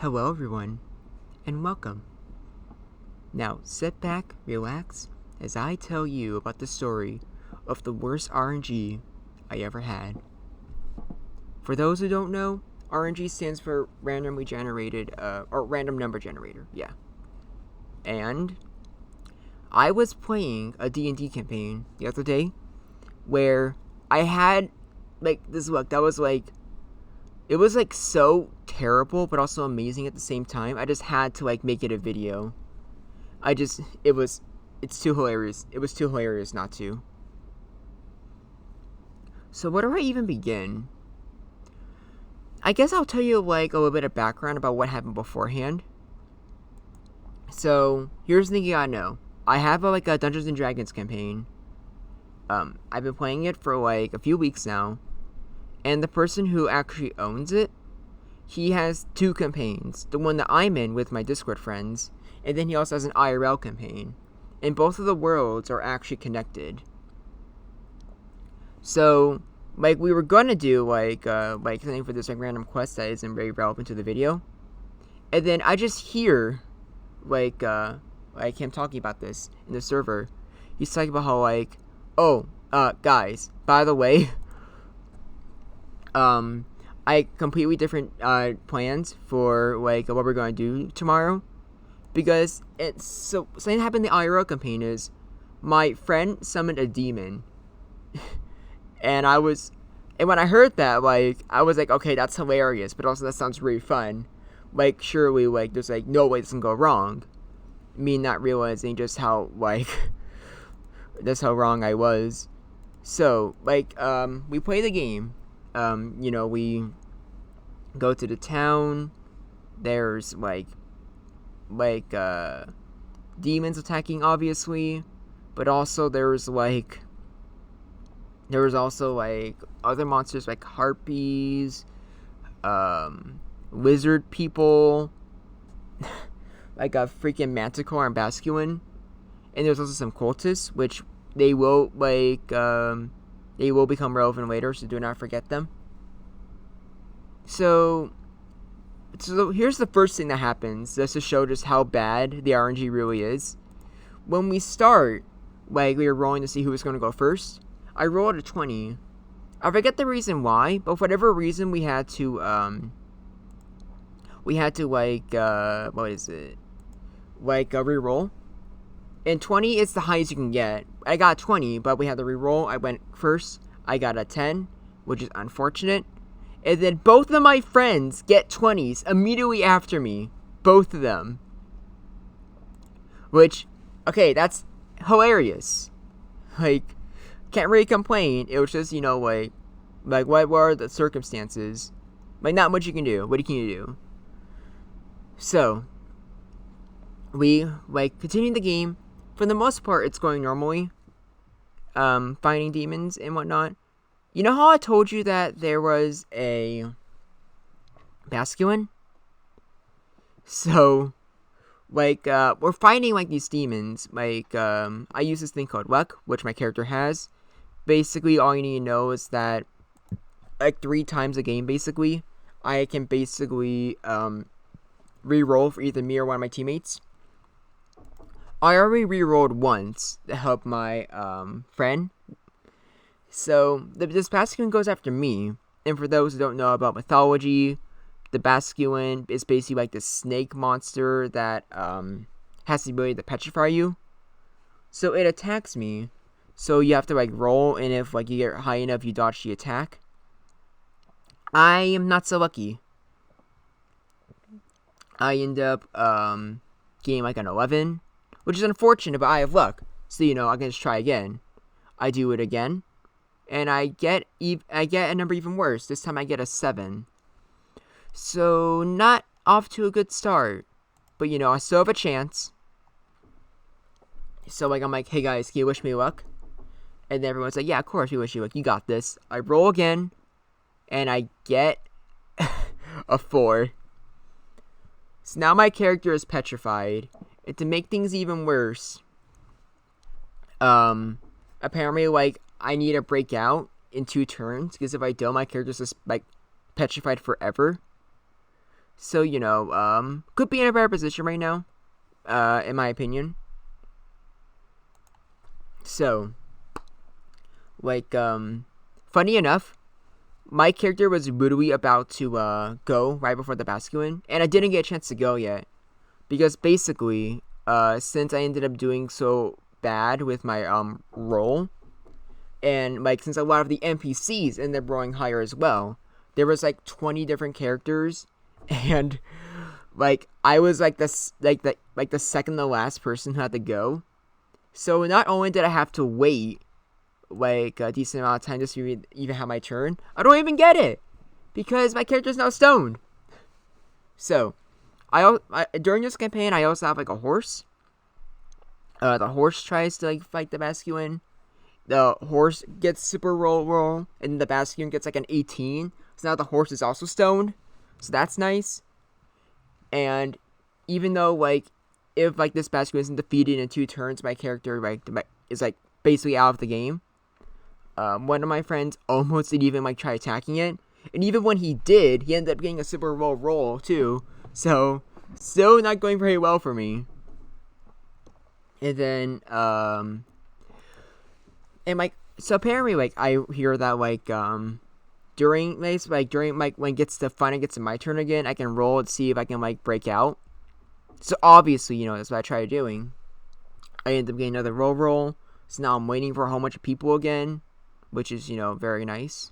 Hello, everyone, and welcome. Now, sit back, relax, as I tell you about the story of the worst RNG I ever had. For those who don't know, RNG stands for randomly generated, or random number generator, yeah. And I was playing a D&D campaign the other day where I had, this luck that was it was so terrible but also amazing at the same time. I just had to make it a video. It's too hilarious. It was too hilarious not to. So where do I even begin? I guess I'll tell you a little bit of background about what happened beforehand. So here's the thing you gotta know. I have a Dungeons and Dragons campaign. I've been playing it for a few weeks now. And the person who actually owns it, he has two campaigns. The one that I'm in with my Discord friends, and then he also has an IRL campaign. And both of the worlds are actually connected. So, we were gonna do, something for this, random quest that isn't very relevant to the video. And then I just hear, him talking about this in the server. He's talking about how, guys, by the way, I completely different plans for what we're going to do tomorrow, because something happened in the IRL campaign is my friend summoned a demon, and when I heard that, I was okay, that's hilarious, but also that sounds really fun. Surely there's no way this can go wrong. Me not realizing just how that's how wrong I was. So we play the game. We go to the town. There's demons attacking, obviously, but also there was also other monsters like harpies, lizard people, a freaking manticore and basculin, and there's also some cultists, which they will they will become relevant later, so do not forget them. So here's the first thing that happens, just to show just how bad the RNG really is. When we start, we were rolling to see who was going to go first. I rolled a 20. I forget the reason why, but for whatever reason, we had to what is it? Reroll. And 20 is the highest you can get. I got 20, but we had to reroll. I went first. I got a 10, which is unfortunate. And then both of my friends get 20s immediately after me. Both of them. Which, okay, that's hilarious. Can't really complain. It was just, what were the circumstances? Not much you can do. What can you do? So, we, continue the game. For the most part, it's going normally. Finding demons and whatnot. You know how I told you that there was a basculin? So, we're finding, these demons. I use this thing called luck, which my character has. Basically, all you need to know is that, 3 times a game, basically, I can basically, re-roll for either me or one of my teammates. I already re-rolled once to help my friend. So this basculin goes after me. And for those who don't know about mythology, the basculin is basically the snake monster that has the ability to petrify you. So it attacks me. So you have to roll, and if you get high enough, you dodge the attack. I am not so lucky. I end up getting an 11. Which is unfortunate, but I have luck. So, I can just try again. I do it again. And I get a number even worse. This time I get a 7. So, not off to a good start. But, I still have a chance. So, I'm hey guys, can you wish me luck? And then everyone's yeah, of course we wish you luck. You got this. I roll again. And I get a 4. So now my character is petrified. And to make things even worse, apparently, I need to break out in 2 turns, because if I don't, my character's just, petrified forever. So, could be in a better position right now, in my opinion. So, funny enough, my character was literally about to go right before the Basculin, and I didn't get a chance to go yet. Because basically, since I ended up doing so bad with my role, and since a lot of the NPCs ended up rolling higher as well, there was 20 different characters, and I was the second to last person who had to go. So not only did I have to wait a decent amount of time just to even have my turn, I don't even get it because my character's now stoned. So I during this campaign I also have a horse. The horse tries to fight the Basculin. The horse gets super roll, and the Basculin gets an 18. So now the horse is also stoned. So that's nice. And even though if this Basculin isn't defeated in 2 turns, my character is basically out of the game. One of my friends almost didn't even try attacking it, and even when he did, he ended up getting a super roll too. So still not going very well for me. And then so apparently I hear that during when it gets to my turn again, I can roll and see if I can break out. So obviously, that's what I tried doing. I ended up getting another roll. So now I'm waiting for a whole bunch of people again, which is, very nice.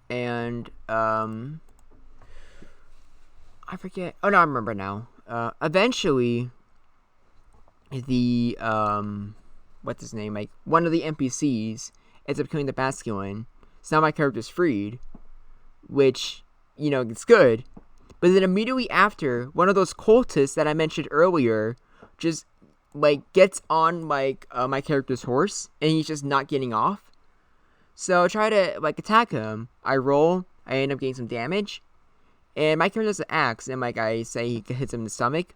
And I forget. Oh no, I remember now. Eventually the what's his name? One of the NPCs ends up killing the Basculin. So now my character's freed, which it's good. But then immediately after, one of those cultists that I mentioned earlier just gets on my character's horse, and he's just not getting off. So I try to attack him. I roll. I end up getting some damage, and my character does an axe, and I say he hits him in the stomach.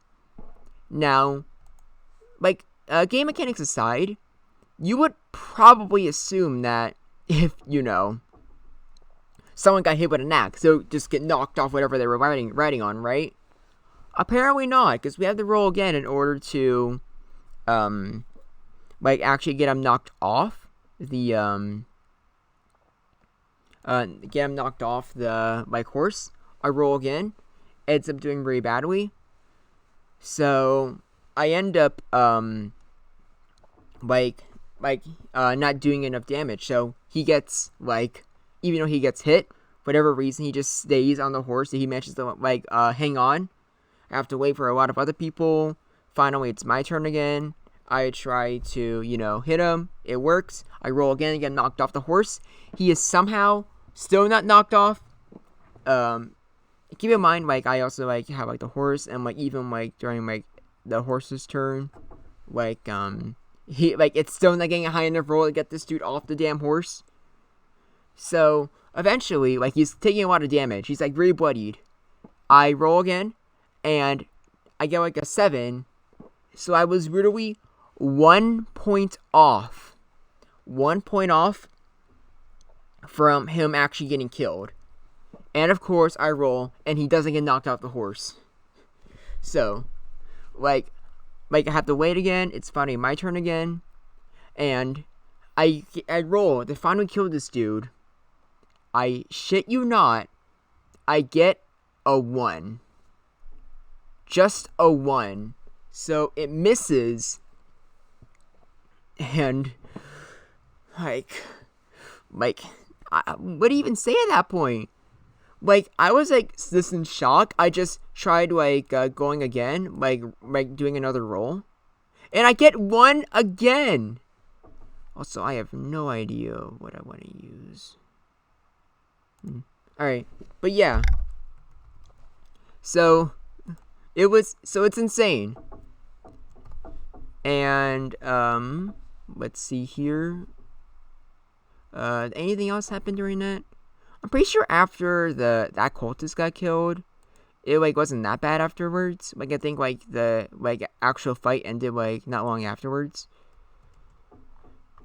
Now, game mechanics aside, you would probably assume that if someone got hit with an axe, so just get knocked off whatever they were riding on, right? Apparently not, because we have to roll again in order to actually get him knocked off the horse. I roll again. Ends up doing very badly. So I end up not doing enough damage. So he gets even though he gets hit, for whatever reason, he just stays on the horse. He manages to hang on. I have to wait for a lot of other people. Finally, it's my turn again. I try to, hit him. It works. I roll again and get knocked off the horse. He is somehow still not knocked off. Keep in mind, I also have the horse, and even during the horse's turn, he it's still not getting a high enough roll to get this dude off the damn horse. So eventually, he's taking a lot of damage. He's really bloodied. I roll again, and I get a 7. So I was literally 1 point off. 1 point off from him actually getting killed. And of course, I roll, and he doesn't get knocked off the horse. So, I have to wait again. It's finally my turn again. And I roll to finally kill this dude. I shit you not, I get a 1. Just a 1. So it misses. And what do you even say at that point? I was just in shock. I just tried going again, doing another roll, and I get 1 again. Also, I have no idea what I want to use. Alright, but yeah. So it's insane. And let's see here. Anything else happened during that? I'm pretty sure after that cultist got killed, it wasn't that bad afterwards. I think the actual fight ended not long afterwards.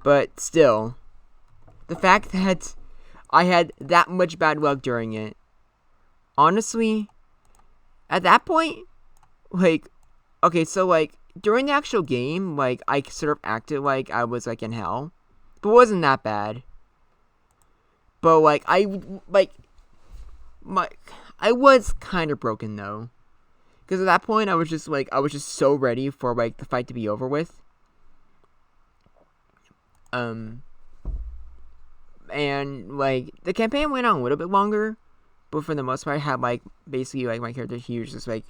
But still, the fact that I had that much bad luck during it honestly, at that point, like, okay, so like during the actual game, like I sort of acted like I was like in hell, but it wasn't that bad. But like my I was kind of broken though, because at that point I was just so ready for like the fight to be over with. And like the campaign went on a little bit longer, but for the most part, I had like basically like my character, he was just like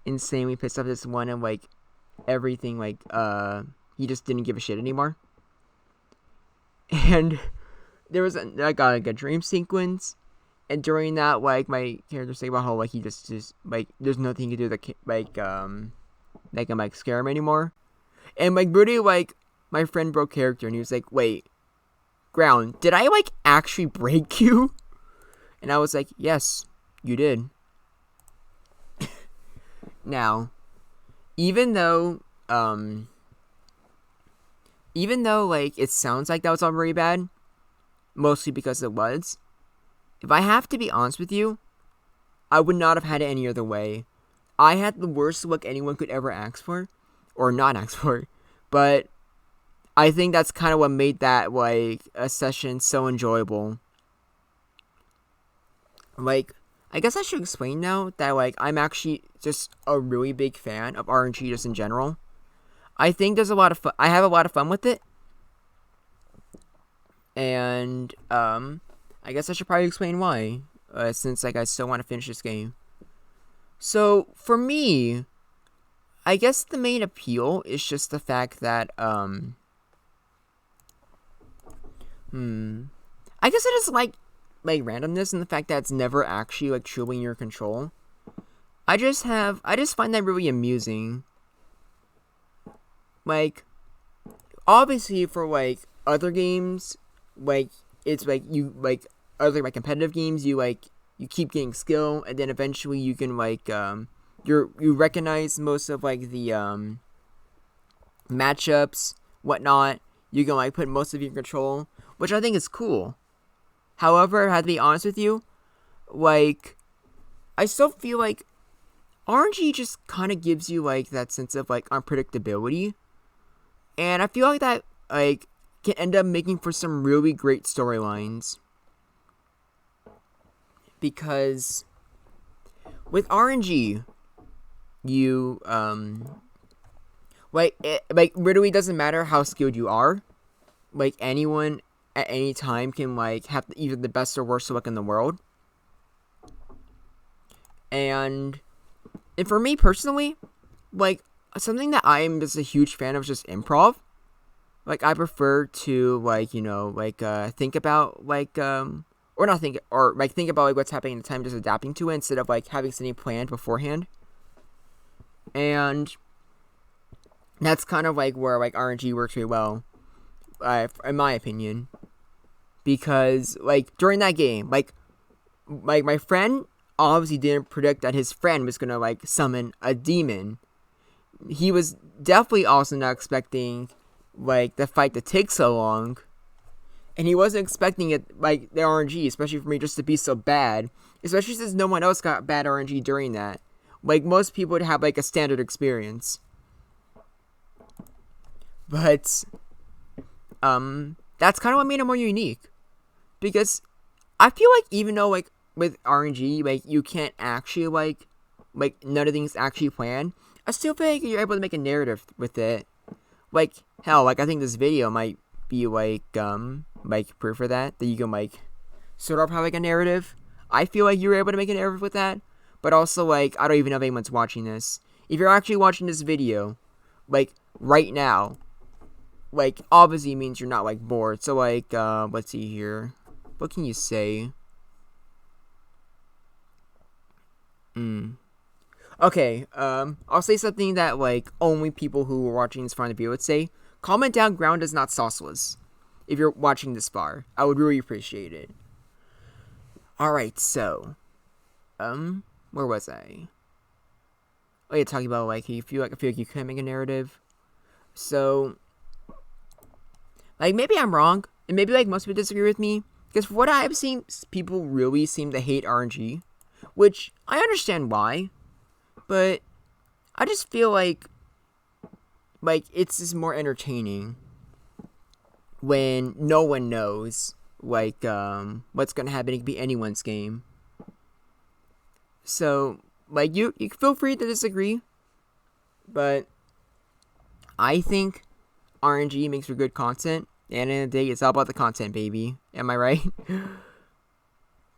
insanely pissed off this one, and like everything like he just didn't give a shit anymore. And there was like a dream sequence, and during that, like my character saying about how like he just like there's nothing he can do that can like scare him anymore. And like really like my friend broke character, and he was like, "Wait, Ground, did I like actually break you?" And I was like, "Yes, you did." Now, even though like it sounds like that was all very bad, mostly because it was, if I have to be honest with you, I would not have had it any other way. I had the worst luck anyone could ever ask for, or not ask for, but I think that's kind of what made that like a session so enjoyable. Like, I guess I should explain now that like I'm actually just a really big fan of RNG just in general. I think there's a lot of fun. I have a lot of fun with it, and I guess I should probably explain why, since like I still want to finish this game. So for me, I guess the main appeal is just the fact that I guess it is like randomness and the fact that it's never actually like truly in your control. I just find that really amusing. Like, obviously for like other games, like it's like you like other like competitive games, you keep getting skill, and then eventually you can like you recognize most of like the matchups, whatnot. You can like put most of your control, which I think is cool. However, I have to be honest with you, like I still feel like RNG just kind of gives you like that sense of like unpredictability, and I feel like that like can end up making for some really great storylines. Because with RNG, you like literally doesn't matter how skilled you are. Like anyone at any time can like have either the best or worst luck in the world. And for me personally, like something that I am just a huge fan of is just improv. Like I prefer to like think about like or not think or like think about like what's happening in the time, just adapting to it instead of like having something planned beforehand. And that's kind of like where like RNG works really well, in my opinion, because like during that game, like my friend obviously didn't predict that his friend was gonna like summon a demon. He was definitely also not expecting like the fight to take so long, and he wasn't expecting it like the RNG, especially for me, just to be so bad. Especially since no one else got bad RNG during that. Like most people would have like a standard experience. But that's kind of what made it more unique, because I feel like even though like with RNG like you can't actually like none of things actually planned, I still feel like you're able to make a narrative with it. Like hell, like I think this video might be like proof of that you can like sort of have like a narrative. I feel like you were able to make a narrative with that, but also like I don't even know if anyone's watching this. If you're actually watching this video, like right now, like obviously means you're not like bored. So like let's see here, what can you say? Okay, I'll say something that like only people who are watching this far in the video would say. Comment down "ground is not sauceless" if you're watching this far. I would really appreciate it. Alright, so where was I? Oh yeah, talking about like I feel like you can make a narrative. So like maybe I'm wrong, and maybe like most people disagree with me, because for what I've seen, people really seem to hate RNG. which I understand why, but I just feel like it's just more entertaining when no one knows what's gonna happen. It could be anyone's game. So you feel free to disagree, but I think RNG makes for good content. And in the day, it's all about the content, baby. Am I right?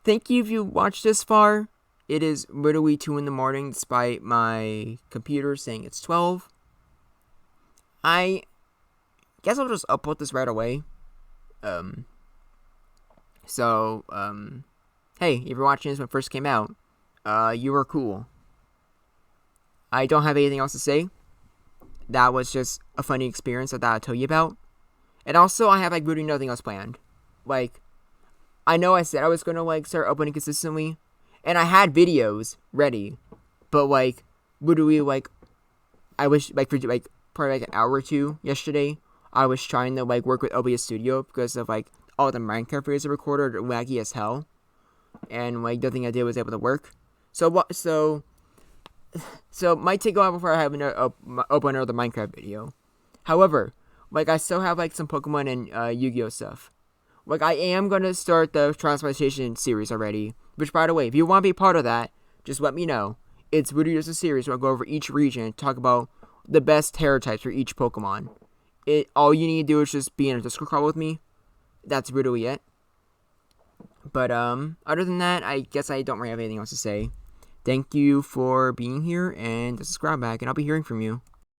Thank you if you watched this far. It is literally 2 in the morning, despite my computer saying it's 12. I guess I'll just upload this right away. Hey, if you're watching this when it first came out, you were cool. I don't have anything else to say. That was just a funny experience that I'll tell you about. And also, I have really nothing else planned. I know I said I was gonna start uploading consistently, and I had videos ready, but literally I wish for probably an hour or two yesterday, I was trying to work with OBS Studio because of all the Minecraft videos I recorded are laggy as hell, and nothing I did was able to work. So it might take a while before I have open another Minecraft video. However, I still have some Pokemon and Yu-Gi-Oh stuff. I am gonna start the transplantation series already. Which, by the way, if you want to be part of that, just let me know. It's really just a series where I go over each region and talk about the best terror types for each Pokemon. All you need to do is just be in a Discord call with me. That's really it. But other than that, I guess I don't really have anything else to say. Thank you for being here, and subscribe back, and I'll be hearing from you.